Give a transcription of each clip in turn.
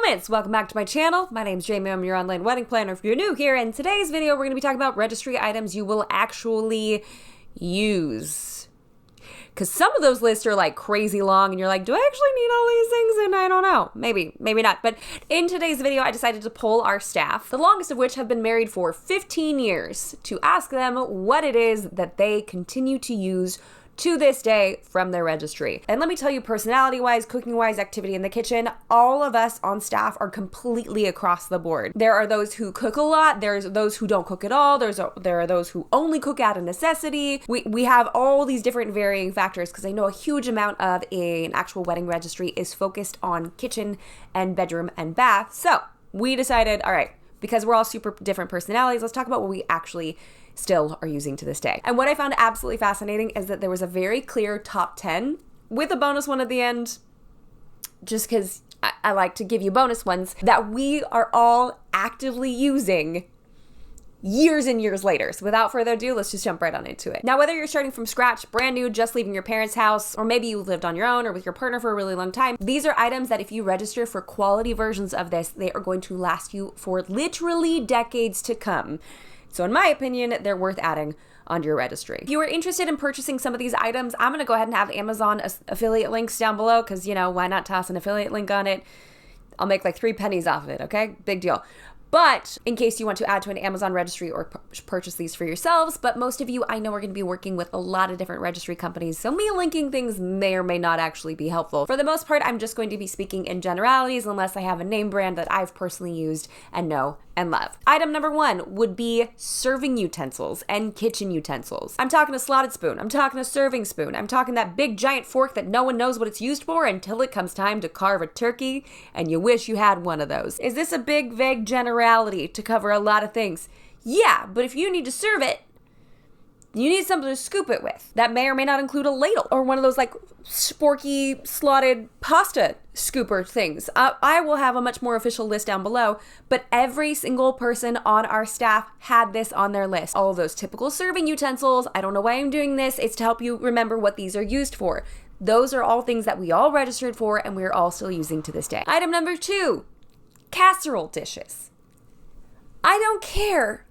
Romance! Welcome back to my channel. My name's Jamie. I'm your online wedding planner if you're new here. In today's video, we're going to be talking about registry items you will actually use. Because some of those lists are like crazy long and you're like, do I actually need all these things? And I don't know. Maybe, maybe not. But in today's video, I decided to poll our staff, the longest of which have been married for 15 years, to ask them what it is that they continue to use to this day from their registry. And let me tell you, personality-wise, cooking-wise, activity in the kitchen, all of us on staff are completely across the board. There are those who cook a lot. There's those who don't cook at all. There are those who only cook out of necessity. We have all these different varying factors because I know a huge amount of an actual wedding registry is focused on kitchen and bedroom and bath. So we decided, all right, because we're all super different personalities, let's talk about what we actually still are using to this day. And what I found absolutely fascinating is that there was a very clear top 10 with a bonus one at the end, just because I like to give you bonus ones that we are all actively using years and years later. So without further ado, let's just jump right on into it. Now, whether you're starting from scratch, brand new, just leaving your parents' house, or maybe you lived on your own or with your partner for a really long time, these are items that if you register for quality versions of this, they are going to last you for literally decades to come. So in my opinion, they're worth adding onto your registry. If you are interested in purchasing some of these items, I'm gonna go ahead and have Amazon affiliate links down below because, you know, why not toss an affiliate link on it? I'll make like 3 pennies off of it, okay? Big deal. But in case you want to add to an Amazon registry or purchase these for yourselves, but most of you I know are going to be working with a lot of different registry companies, so me linking things may or may not actually be helpful. For the most part, I'm just going to be speaking in generalities unless I have a name brand that I've personally used and know and love. Item number 1 would be serving utensils and kitchen utensils. I'm talking a slotted spoon. I'm talking a serving spoon. I'm talking that big giant fork that no one knows what it's used for until it comes time to carve a turkey and you wish you had one of those. Is this a big, vague generality to cover a lot of things? Yeah, but if you need to serve it, you need something to scoop it with. That may or may not include a ladle or one of those like sporky slotted pasta scooper things. I will have a much more official list down below, but every single person on our staff had this on their list. All of those typical serving utensils. I don't know why I'm doing this. It's to help you remember what these are used for. Those are all things that we all registered for and we're all still using to this day. Item number 2, casserole dishes. I don't care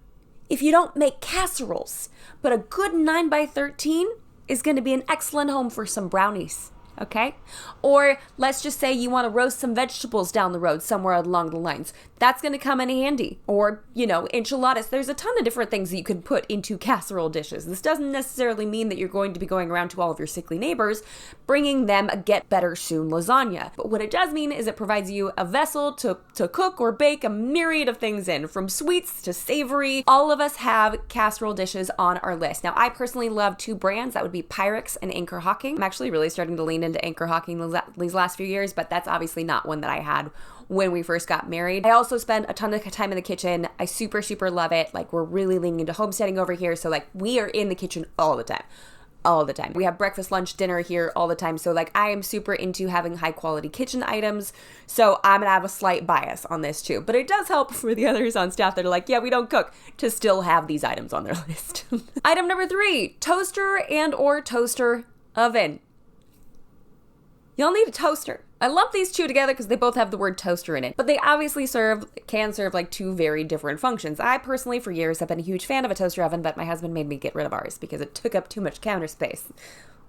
if you don't make casseroles, but a good 9x13 is going to be an excellent home for some brownies, okay? Or let's just say you want to roast some vegetables down the road somewhere along the lines. That's going to come in handy. Or, you know, enchiladas. There's a ton of different things that you can put into casserole dishes. This doesn't necessarily mean that you're going to be going around to all of your sickly neighbors bringing them a get better soon lasagna. But what it does mean is it provides you a vessel to cook or bake a myriad of things in, from sweets to savory. All of us have casserole dishes on our list. Now, I personally love 2 brands. That would be Pyrex and Anchor Hocking. I'm actually really starting to lean into Anchor Hocking these last few years, but that's obviously not one that I had when we first got married. I also spend a ton of time in the kitchen. I super love it. Like, we're really leaning into homesteading over here. So like, we are in the kitchen all the time. All the time. We have breakfast, lunch, dinner here all the time. So like, I am super into having high quality kitchen items. So I'm gonna have a slight bias on this too. But it does help for the others on staff that are like, yeah, we don't cook, to still have these items on their list. Item number 3, toaster and or toaster oven. You'll need a toaster. I lump these 2 together because they both have the word toaster in it, but they obviously can serve like 2 very different functions. I personally, for years, have been a huge fan of a toaster oven, but my husband made me get rid of ours because it took up too much counter space.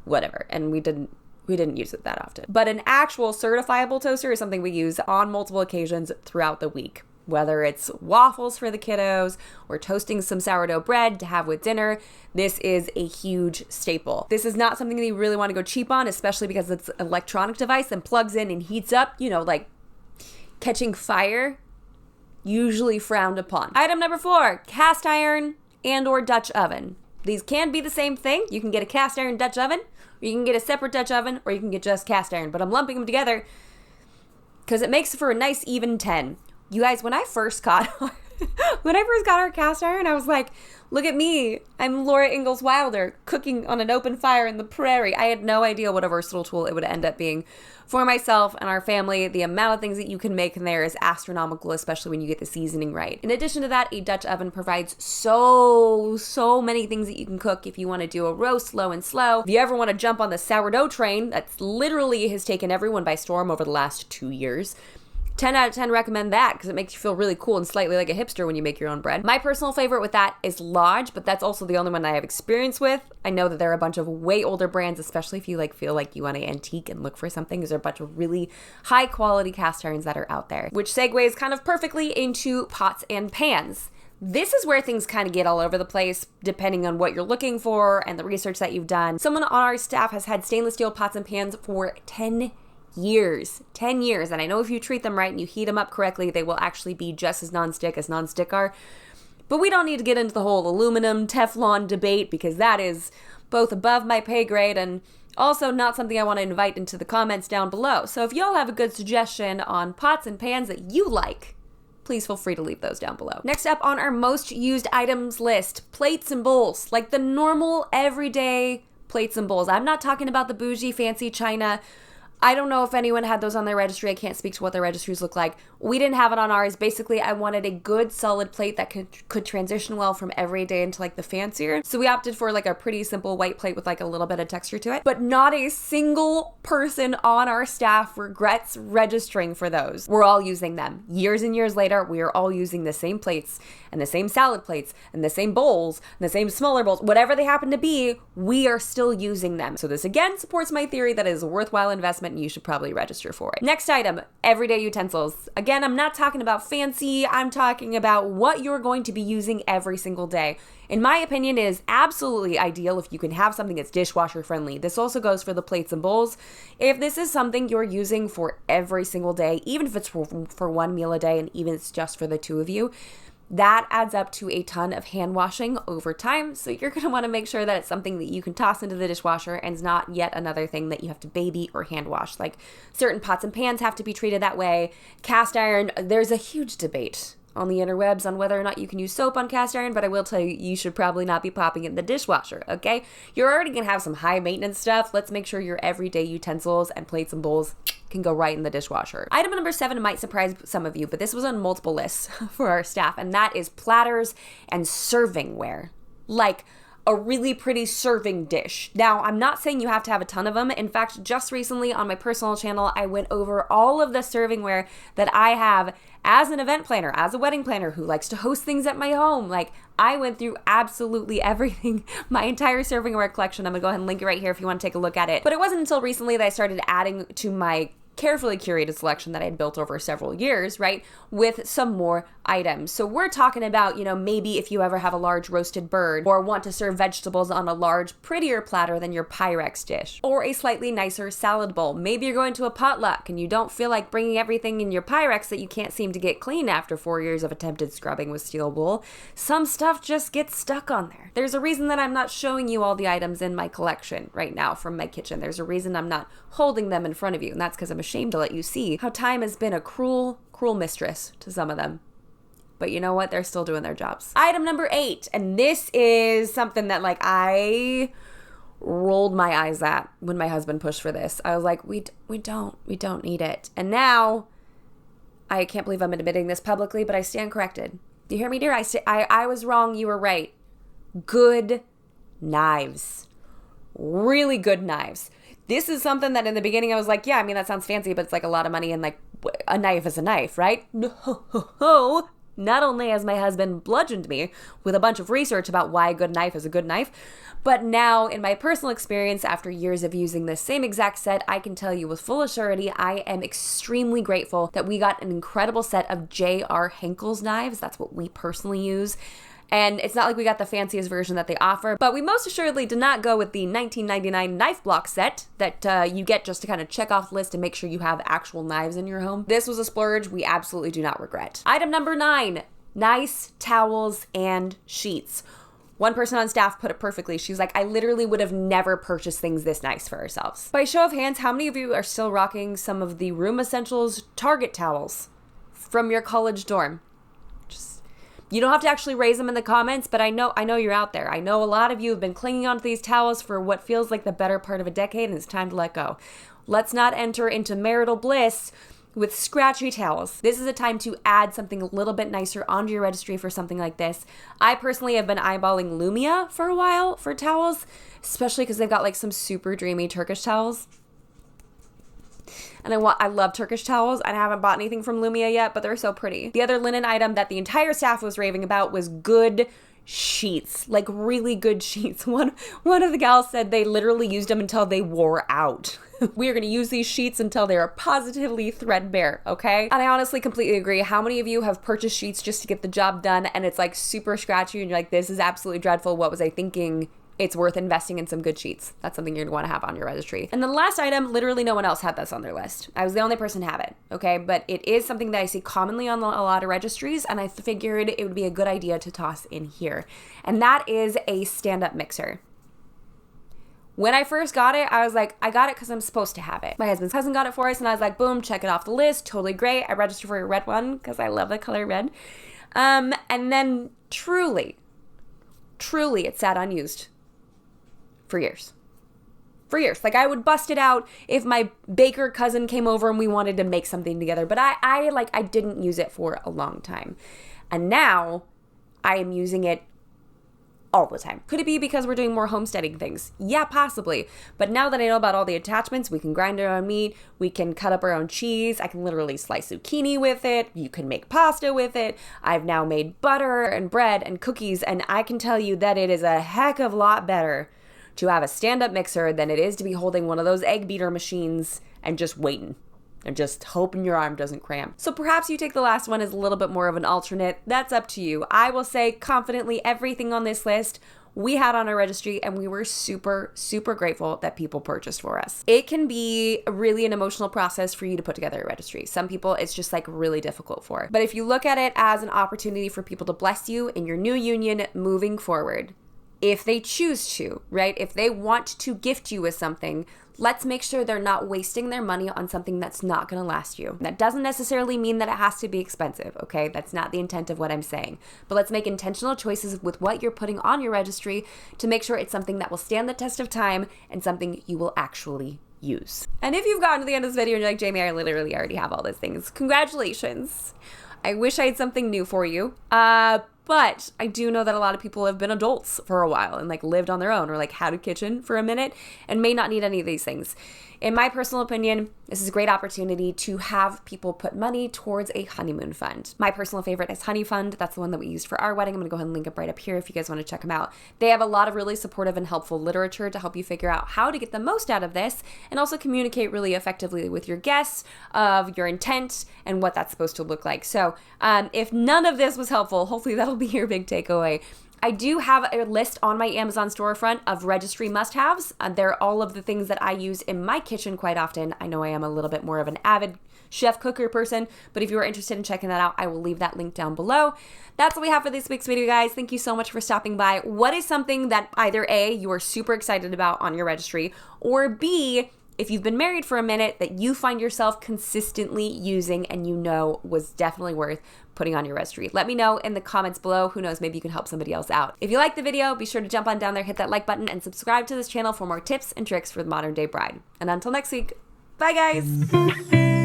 Whatever, and we didn't use it that often. But an actual certifiable toaster is something we use on multiple occasions throughout the week. Whether it's waffles for the kiddos or toasting some sourdough bread to have with dinner, this is a huge staple. This is not something that you really want to go cheap on, especially because it's an electronic device and plugs in and heats up, you know, like catching fire, usually frowned upon. Item number 4, cast iron and or Dutch oven. These can be the same thing. You can get a cast iron Dutch oven, or you can get a separate Dutch oven, or you can get just cast iron, but I'm lumping them together because it makes for a nice even 10. You guys, when I first got our cast iron, I was like, look at me. I'm Laura Ingalls Wilder cooking on an open fire in the prairie. I had no idea what a versatile tool it would end up being for myself and our family. The amount of things that you can make in there is astronomical, especially when you get the seasoning right. In addition to that, a Dutch oven provides so many things that you can cook if you want to do a roast low and slow. If you ever want to jump on the sourdough train, that's literally has taken everyone by storm over the last 2 years. 10 out of 10 recommend that because it makes you feel really cool and slightly like a hipster when you make your own bread. My personal favorite with that is Lodge, but that's also the only one I have experience with. I know that there are a bunch of way older brands, especially if you like feel like you want to antique and look for something. There's a bunch of really high quality cast irons that are out there, which segues kind of perfectly into pots and pans. This is where things kind of get all over the place, depending on what you're looking for and the research that you've done. Someone on our staff has had stainless steel pots and pans for 10 years. 10 years. And I know if you treat them right and you heat them up correctly, they will actually be just as nonstick are. But we don't need to get into the whole aluminum, Teflon debate because that is both above my pay grade and also not something I want to invite into the comments down below. So if y'all have a good suggestion on pots and pans that you like, please feel free to leave those down below. Next up on our most used items list, plates and bowls. Like the normal, everyday plates and bowls. I'm not talking about the bougie, fancy china. I don't know if anyone had those on their registry. I can't speak to what their registries look like. We didn't have it on ours. Basically, I wanted a good solid plate that could transition well from everyday into like the fancier. So we opted for like a pretty simple white plate with like a little bit of texture to it. But not a single person on our staff regrets registering for those. We're all using them. Years and years later, we are all using the same plates and the same salad plates and the same bowls and the same smaller bowls. Whatever they happen to be, we are still using them. So this again supports my theory that it is a worthwhile investment and you should probably register for it. Next item, everyday utensils. Again, I'm not talking about fancy. I'm talking about what you're going to be using every single day. In my opinion, it is absolutely ideal if you can have something that's dishwasher friendly. This also goes for the plates and bowls. If this is something you're using for every single day, even if it's for one meal a day and even if it's just for the two of you, that adds up to a ton of hand washing over time. So you're going to want to make sure that it's something that you can toss into the dishwasher and it's not yet another thing that you have to baby or hand wash. Like certain pots and pans have to be treated that way. Cast iron, there's a huge debate on the interwebs on whether or not you can use soap on cast iron, but I will tell you, you should probably not be popping it in the dishwasher, okay? You're already going to have some high maintenance stuff. Let's make sure your everyday utensils and plates and bowls can go right in the dishwasher. Item number 7 might surprise some of you, but this was on multiple lists for our staff, and that is platters and servingware. Like a really pretty serving dish. Now, I'm not saying you have to have a ton of them. In fact, just recently on my personal channel, I went over all of the servingware that I have as an event planner, as a wedding planner who likes to host things at my home. Like, I went through absolutely everything, my entire servingware collection. I'm gonna go ahead and link it right here if you want to take a look at it. But it wasn't until recently that I started adding to my carefully curated selection that I had built over several years, right, with some more items. So we're talking about, maybe if you ever have a large roasted bird or want to serve vegetables on a large, prettier platter than your Pyrex dish, or a slightly nicer salad bowl. Maybe you're going to a potluck and you don't feel like bringing everything in your Pyrex that you can't seem to get clean after 4 years of attempted scrubbing with steel wool. Some stuff just gets stuck on there. There's a reason that I'm not showing you all the items in my collection right now from my kitchen. There's a reason I'm not holding them in front of you, and that's because I'm ashamed to let you see how time has been a cruel, cruel mistress to some of them. But you know what? They're still doing their jobs. Item number 8, and this is something that I rolled my eyes at when my husband pushed for this. I was like, we don't need it. And now, I can't believe I'm admitting this publicly, but I stand corrected. Do you hear me, dear? I was wrong. You were right. Good knives. Really good knives. This is something that in the beginning I was like, yeah, I mean, that sounds fancy, but it's like a lot of money and like a knife is a knife, right? No. Not only has my husband bludgeoned me with a bunch of research about why a good knife is a good knife, but now in my personal experience, after years of using this same exact set, I can tell you with full assurity, I am extremely grateful that we got an incredible set of J.R. Henkel's knives. That's what we personally use. And it's not like we got the fanciest version that they offer, but we most assuredly did not go with the $19.99 knife block set that you get just to kind of check off the list and make sure you have actual knives in your home. This was a splurge we absolutely do not regret. Item number 9, nice towels and sheets. One person on staff put it perfectly. She was like, I literally would have never purchased things this nice for ourselves. By show of hands, how many of you are still rocking some of the Room Essentials Target towels from your college dorm? You don't have to actually raise them in the comments, but I know you're out there. I know a lot of you have been clinging onto these towels for what feels like the better part of a decade, and it's time to let go. Let's not enter into marital bliss with scratchy towels. This is a time to add something a little bit nicer onto your registry for something like this. I personally have been eyeballing Lumia for a while for towels, especially because they've got like some super dreamy Turkish towels. And I love Turkish towels, and I haven't bought anything from Lumia yet, but they're so pretty. The other linen item that the entire staff was raving about was good sheets, like really good sheets. One of the gals said they literally used them until they wore out. We are going to use these sheets until they are positively threadbare, okay? And I honestly completely agree. How many of you have purchased sheets just to get the job done and it's like super scratchy and you're like, this is absolutely dreadful. What was I thinking? It's worth investing in some good sheets. That's something you're going to want to have on your registry. And the last item, literally no one else had this on their list. I was the only person to have it, okay? But it is something that I see commonly on a lot of registries, and I figured it would be a good idea to toss in here. And that is a stand-up mixer. When I first got it, I was like, I got it because I'm supposed to have it. My husband's cousin got it for us, and I was like, boom, check it off the list. Totally great. I registered for a red one because I love the color red. And then truly, it sat unused for years. Like, I would bust it out if my baker cousin came over and we wanted to make something together. But I didn't use it for a long time. And now I am using it all the time. Could it be because we're doing more homesteading things? Yeah, possibly. But now that I know about all the attachments, we can grind our own meat, we can cut up our own cheese, I can literally slice zucchini with it, you can make pasta with it. I've now made butter and bread and cookies, and I can tell you that it is a heck of a lot better to have a stand-up mixer than it is to be holding one of those egg beater machines and just waiting and just hoping your arm doesn't cramp. So perhaps you take the last one as a little bit more of an alternate. That's up to you. I will say confidently everything on this list we had on our registry, and we were super, super grateful that people purchased for us. It can be really an emotional process for you to put together a registry. Some people it's just like really difficult for. But if you look at it as an opportunity for people to bless you in your new union moving forward, if they choose to, right? If they want to gift you with something, let's make sure they're not wasting their money on something that's not going to last you. That doesn't necessarily mean that it has to be expensive, okay? That's not the intent of what I'm saying. But let's make intentional choices with what you're putting on your registry to make sure it's something that will stand the test of time and something you will actually use. And if you've gotten to the end of this video and you're like, Jamie, I literally already have all those things, congratulations. I wish I had something new for you. But I do know that a lot of people have been adults for a while and like lived on their own or like had a kitchen for a minute and may not need any of these things. In my personal opinion, this is a great opportunity to have people put money towards a honeymoon fund. My personal favorite is Honey Fund. That's the one that we used for our wedding. I'm going to go ahead and link it right up here if you guys want to check them out. They have a lot of really supportive and helpful literature to help you figure out how to get the most out of this and also communicate really effectively with your guests of your intent and what that's supposed to look like. So if none of this was helpful, hopefully that'll be your big takeaway. I do have a list on my Amazon storefront of registry must-haves. They're all of the things that I use in my kitchen quite often. I know I am a little bit more of an avid chef cooker person, but if you are interested in checking that out, I will leave that link down below. That's what we have for this week's video, guys. Thank you so much for stopping by. What is something that either A, you are super excited about on your registry, or B, if you've been married for a minute, that you find yourself consistently using and you know was definitely worth putting on your registry? Let me know in the comments below. Who knows, maybe you can help somebody else out. If you like the video, be sure to jump on down there, hit that like button, and subscribe to this channel for more tips and tricks for the modern day bride. And until next week, bye guys!